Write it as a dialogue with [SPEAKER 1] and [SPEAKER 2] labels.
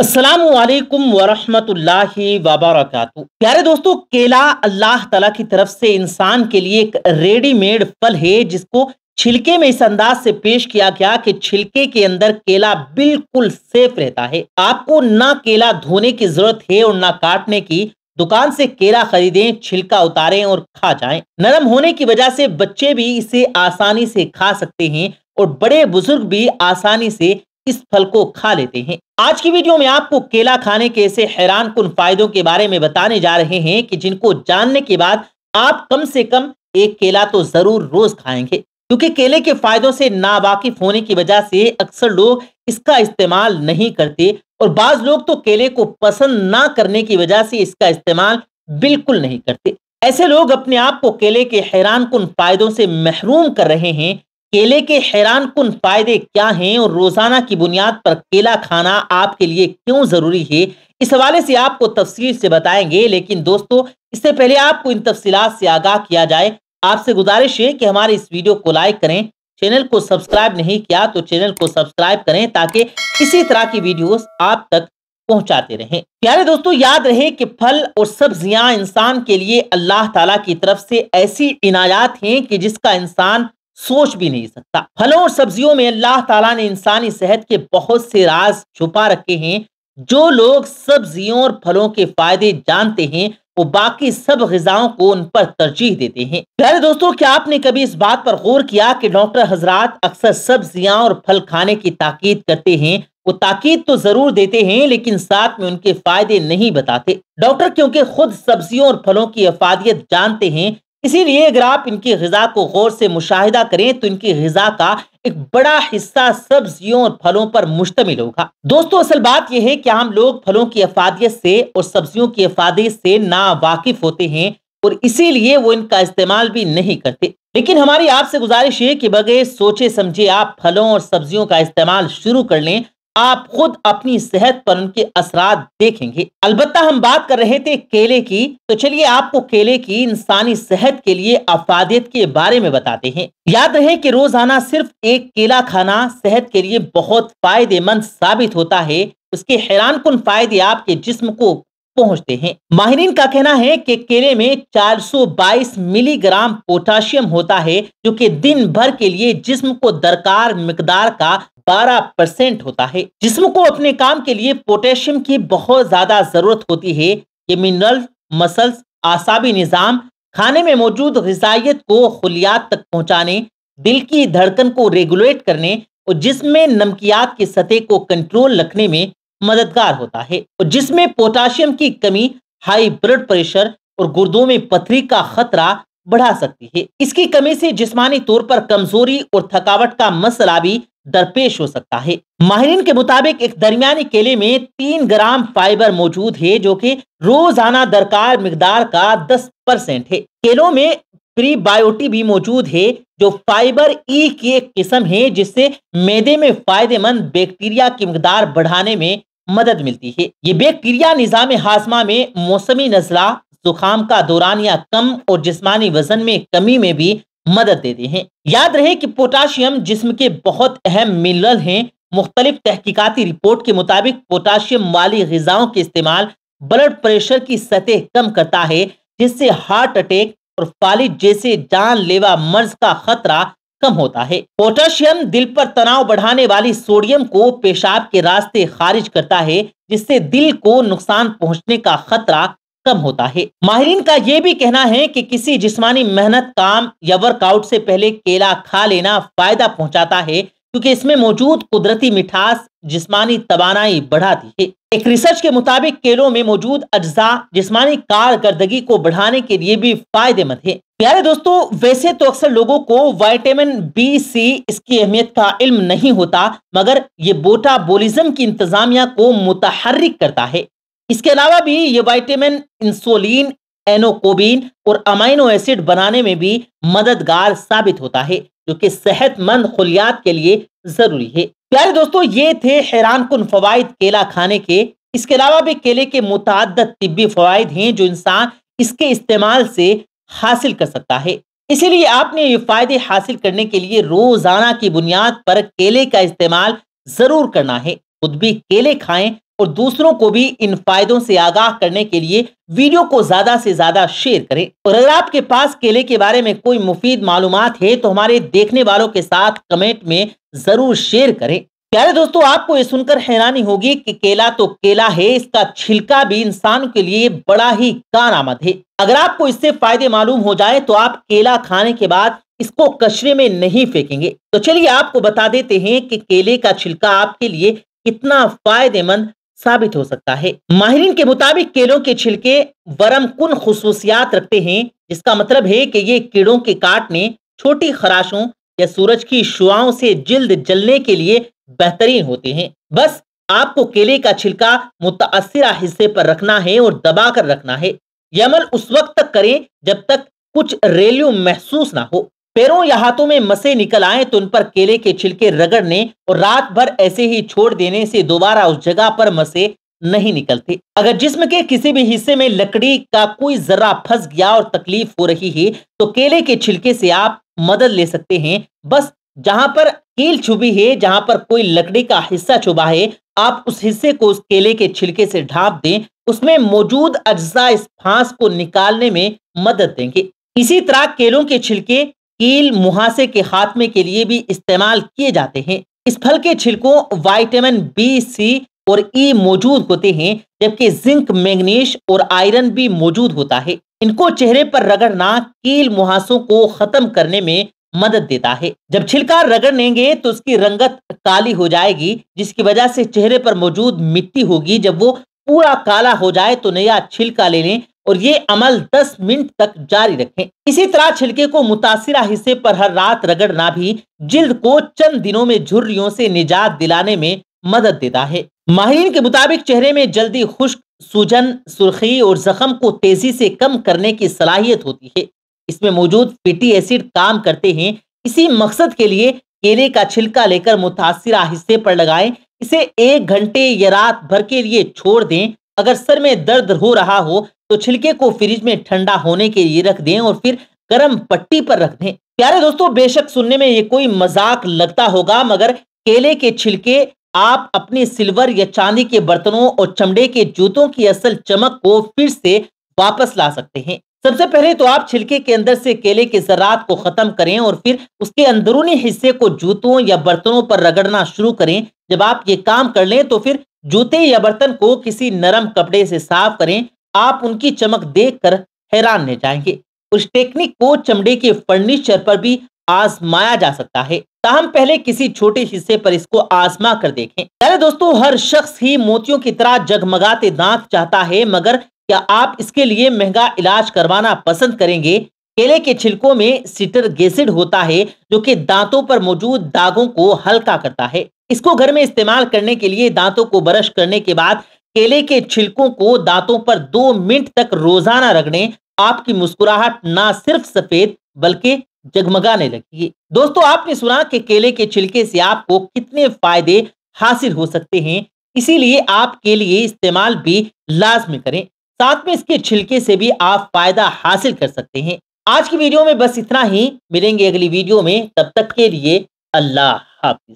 [SPEAKER 1] अस्सलामु अलैकुम वरहमतुल्लाहि वबरकातुहू। प्यारे दोस्तों, केला अल्लाह ताला की तरफ से इंसान के लिए एक रेडीमेड फल है जिसको छिलके में इस अंदाज से पेश किया गया कि छिलके के अंदर केला बिल्कुल सेफ रहता है। आपको ना केला धोने की जरूरत है और ना काटने की। दुकान से केला खरीदें, छिलका उतारें और खा जाएं। नरम होने की वजह से बच्चे भी इसे आसानी से खा सकते हैं और बड़े बुजुर्ग भी आसानी से इस फल को खा लेते हैं। आज की वीडियो में आपको केला खाने के ऐसे हैरान कुन फायदों के बारे में बताने जा रहे हैं कि जिनको जानने के बाद आप कम से कम एक केला तो जरूर रोज खाएंगे। क्योंकि केले के फायदों से नावाकिफ होने की वजह से अक्सर लोग इसका इस्तेमाल नहीं करते और बाज लोग तो केले को पसंद ना करने की वजह से इसका इस्तेमाल बिल्कुल नहीं करते। ऐसे लोग अपने आप को केले के हैरान कुन फायदों से महरूम कर रहे हैं। केले के हैरान कुन फायदे क्या हैं और रोजाना की बुनियाद पर केला खाना आपके लिए क्यों जरूरी है, इस हवाले से आपको तफसील से बताएंगे। लेकिन दोस्तों, इससे पहले आपको इन तफसीलात से आगाह किया जाए, आपसे गुजारिश है कि हमारे इस वीडियो को लाइक करें। चैनल को सब्सक्राइब नहीं किया तो चैनल को सब्सक्राइब करें ताकि इसी तरह की वीडियोस आप तक पहुंचाते रहें। प्यारे दोस्तों, याद रहे कि फल और सब्जियां इंसान के लिए अल्लाह ताला की तरफ से ऐसी इनायात हैं कि जिसका इंसान सोच भी नहीं सकता। फलों और सब्जियों में अल्लाह ताला ने इंसानी सेहत के बहुत से राज छुपा रखे हैं। जो लोग सब्जियों और फलों के फायदे जानते हैं वो बाकी सब ग़िज़ाओं को उन पर तरजीह देते हैं। प्यारे दोस्तों, क्या आपने कभी इस बात पर गौर किया कि डॉक्टर हजरात अक्सर सब्जियां और फल खाने की ताकीद करते हैं? वो ताकीद तो जरूर देते हैं लेकिन साथ में उनके फायदे नहीं बताते। डॉक्टर क्योंकि खुद सब्जियों और फलों की अफादियत जानते हैं, इसीलिए अगर आप इनकी ग़िज़ा को गौर से मुशाहिदा करें तो इनकी ग़िज़ा का एक बड़ा हिस्सा सब्जियों और फलों पर मुश्तमिल होगा। दोस्तों, असल बात यह है कि हम लोग फलों की अफादियत से और सब्जियों की अफादियत से ना वाकिफ होते हैं और इसीलिए वो इनका इस्तेमाल भी नहीं करते। लेकिन हमारी आपसे गुजारिश है कि बगैर सोचे समझे आप फलों और सब्जियों का इस्तेमाल शुरू कर लें। आप खुद अपनी सेहत पर उनके असरात देखेंगे। अलबत्ता हम बात कर रहे थे केले की, तो चलिए आपको केले की इंसानी सेहत के लिए अफादियत के बारे में बताते हैं। याद रहे कि रोजाना सिर्फ एक केला खाना सेहत के लिए बहुत फायदेमंद साबित होता है। उसके हैरान कुन फायदे आपके जिस्म को पहुंचते हैं। माहिरीन का कहना है कि केले में 422 मिलीग्राम पोटाशियम होता है जो कि दिन भर के लिए जिस्म को दरकार मिकदार का 12% होता है। जिस्म को अपने काम के लिए पोटेशियम की बहुत ज्यादा जरूरत होती है। ये मिनरल मसल्स, आसाबी निजाम, खाने में मौजूद ग़िज़ाइयत को खुलियात तक पहुंचाने, दिल की धड़कन को रेगुलेट करने और जिस्म में नमकियात की सतह को कंट्रोल रखने में मददगार होता है। और जिसमें पोटाशियम की कमी हाई ब्लड प्रेशर और गुर्दों में पथरी का खतरा बढ़ा सकती है। इसकी कमी से जिस्मानी तौर पर कमजोरी और थकावट का मसला भी दरपेश हो सकता है। माहिरीन के मुताबिक एक दरमियानी केले में 3 ग्राम फाइबर मौजूद है जो कि रोजाना दरकार मिकदार का 10% है। केलों में प्रीबायोटिक भी मौजूद है जो फाइबर ई की एक किस्म है जिससे मैदे में फायदेमंद बैक्टीरिया की मिकदार बढ़ाने में मदद मिलती है। ये बैक्टीरिया निजाम हाजमा में मौसमी नज़ला, जुकाम का दौरानिया कम और जिस्मानी वजन में कमी में भी मदद देते हैं। याद रहे कि पोटाशियम जिस्म के बहुत अहम मिनरल हैं। मुख्तलिफ तहकीकाती रिपोर्ट के मुताबिक पोटाशियम वाली ग़िज़ाओं के इस्तेमाल ब्लड प्रेशर की सतह कम करता है जिससे हार्ट अटैक और फालिज जैसे जानलेवा मर्ज का खतरा कम होता है। पोटाशियम दिल पर तनाव बढ़ाने वाली सोडियम को पेशाब के रास्ते खारिज करता है जिससे दिल को नुकसान पहुंचने का खतरा कम होता है। माहिरीन का यह भी कहना है कि किसी जिस्मानी मेहनत, काम या वर्कआउट से पहले केला खा लेना फायदा पहुंचाता है क्योंकि इसमें मौजूद कुदरती मिठास जिस्मानी तवानाई बढ़ाती है। एक रिसर्च के मुताबिक केलों में मौजूद अज्जा जिस्मानी कारकर्दगी को बढ़ाने के लिए भी फायदेमंद है। प्यारे दोस्तों, वैसे तो अक्सर लोगों को विटामिन बी सी इसकी अहमियत का इल्म नहीं होता, मगर ये मेटाबॉलिज्म की इंतजामिया को मुतहर्रिक करता है। इसके अलावा भी ये विटामिन इंसुलिन, एनोकोबिन और अमीनो एसिड बनाने में भी मददगार साबित होता है जो कि सेहतमंद खुलियात के लिए जरूरी है। प्यारे दोस्तों, ये थे हैरान कुन फवाइद केला खाने के। इसके अलावा भी केले के मुतअद्दिद तिब्बी फवाइद हैं जो इंसान इसके इस्तेमाल से हासिल कर सकता है। इसीलिए आपने ये फायदे हासिल करने के लिए रोजाना की बुनियाद पर केले का इस्तेमाल जरूर करना है। खुद भी केले खाएं اور دوسروں کو بھی ان فائدوں سے آگاہ کرنے کے لیے ویڈیو کو زیادہ سے زیادہ شیئر کریں۔ اور اگر آپ کے پاس کیلے کے بارے میں کوئی مفید معلومات ہے تو ہمارے دیکھنے والوں کے ساتھ کمنٹ میں ضرور شیئر کریں۔ پیارے دوستو، آپ کو یہ سن کر حیرانی ہوگی کہ کیلا تو کیلا ہے، اس کا چھلکا بھی انسان کے لیے بڑا ہی کارآمد ہے۔ اگر آپ کو اس سے فائدے معلوم ہو جائے تو آپ کیلا کھانے کے بعد اس کو کچرے میں نہیں پھینکیں گے۔ تو چلیے آپ کو بتا دیتے ہیں کہ کیلے کا چھلکا آپ کے لیے کتنا فائدے مند ثابت ہو سکتا ہے۔ ماہرین کے مطابق کیلوں کے چھلکے ورم کن خصوصیات رکھتے ہیں، جس کا مطلب ہے کہ یہ کیڑوں کے کاٹنے، چھوٹی خراشوں یا سورج کی شعاؤں سے جلد جلنے کے لیے بہترین ہوتے ہیں۔ بس آپ کو کیلے کا چھلکا متاثرہ حصے پر رکھنا ہے اور دبا کر رکھنا ہے۔ یہ عمل اس وقت تک کریں جب تک کچھ ریلیو محسوس نہ ہو۔ پیروں یا ہاتھوں میں مسے نکل آئیں تو ان پر کیلے کے چھلکے رگڑنے اور رات بھر ایسے ہی چھوڑ دینے سے دوبارہ اس جگہ پر مسے نہیں نکلتے۔ اگر جسم کے کسی بھی حصے میں لکڑی کا کوئی ذرہ پھنس گیا اور تکلیف ہو رہی ہے تو کیلے کے چھلکے سے آپ مدد لے سکتے ہیں۔ بس جہاں پر کیل چھپی ہے، جہاں پر کوئی لکڑی کا حصہ چھپا ہے، آپ اس حصے کو اس کیلے کے چھلکے سے ڈھانپ دیں، اس میں موجود اجزاء اس پھانس کو نکالنے میں مدد دیں گے۔ اسی طرح کیلوں کے چھلکے کیل مہاسے کے خاتمے کے لیے بھی استعمال کیے جاتے ہیں۔ اس پھل کے چھلکوں وائٹامن بی، سی اور ای موجود ہوتے ہیں، جبکہ زنک، مینگنیز اور آئرن بھی موجود ہوتا ہے۔ ان کو چہرے پر رگڑنا کیل مہاسوں کو ختم کرنے میں مدد دیتا ہے۔ جب چھلکا رگڑ لیں گے تو اس کی رنگت کالی ہو جائے گی، جس کی وجہ سے چہرے پر موجود مٹی ہوگی۔ جب وہ پورا کالا ہو جائے تو نیا چھلکا لے لیں اور یہ عمل 10 منٹ تک جاری رکھیں۔ اسی طرح چھلکے کو متاثرہ حصے پر ہر رات رگڑنا بھی جلد کو چند دنوں میں جھریوں سے نجات دلانے میں مدد دیتا ہے۔ ماہرین کے مطابق چہرے میں جلدی خشک، سوجن، سرخی اور زخم کو تیزی سے کم کرنے کی صلاحیت ہوتی ہے۔ اس میں موجود فیٹی ایسڈ کام کرتے ہیں۔ اسی مقصد کے لیے کیلے کا چھلکا لے کر متاثرہ حصے پر لگائیں، اسے 1 گھنٹے یا رات بھر کے لیے چھوڑ دیں۔ اگر سر میں درد ہو رہا ہو تو چھلکے کو فریج میں ٹھنڈا ہونے کے لیے رکھ دیں اور پھر گرم پٹی پر رکھ دیں۔ پیارے دوستو، بے شک سننے میں یہ کوئی مذاق لگتا ہوگا، مگر کیلے کے چھلکے آپ اپنے سلور یا چاندی کے برتنوں اور چمڑے کے جوتوں کی اصل چمک کو پھر سے واپس لا سکتے ہیں۔ سب سے پہلے تو آپ چھلکے کے اندر سے کیلے کے ذرات کو ختم کریں اور پھر اس کے اندرونی حصے کو جوتوں یا برتنوں پر رگڑنا شروع کریں۔ جب آپ یہ کام کر لیں تو پھر جوتے یا برتن کو کسی نرم کپڑے سے صاف کریں۔ آپ ان کی چمک دیکھ کر حیران رہ جائیں گے۔ اس ٹیکنیک کو چمڑے کے فرنیچر پر بھی آزمایا جا سکتا ہے، تاہم پہلے کسی چھوٹے حصے پر اس کو آزما کر دیکھیں۔ پیارے دوستو، ہر شخص ہی موتیوں کی طرح جگمگاتے دانت چاہتا ہے، مگر کیا آپ اس کے لیے مہنگا علاج کروانا پسند کریں گے؟ کیلے کے چھلکوں میں سٹرک ایسڈ ہوتا ہے جو کہ دانتوں پر موجود داغوں کو ہلکا کرتا ہے۔ اس کو گھر میں استعمال کرنے کے لیے دانتوں کو برش کرنے کے بعد کیلے کے چھلکوں کو دانتوں پر 2 منٹ تک روزانہ رگڑیں۔ آپ کی مسکراہٹ نہ صرف سفید بلکہ جگمگانے لگی ہے۔ دوستو، آپ نے سنا کہ کیلے کے چھلکے سے آپ کو کتنے فائدے حاصل ہو سکتے ہیں، اسی لیے آپ کے لیے استعمال بھی لازمی کریں۔ ساتھ میں اس کے چھلکے سے بھی آپ فائدہ حاصل کر سکتے ہیں۔ آج کی ویڈیو میں بس اتنا ہی، ملیں گے اگلی ویڈیو میں، تب تک کے لیے اللہ حافظ۔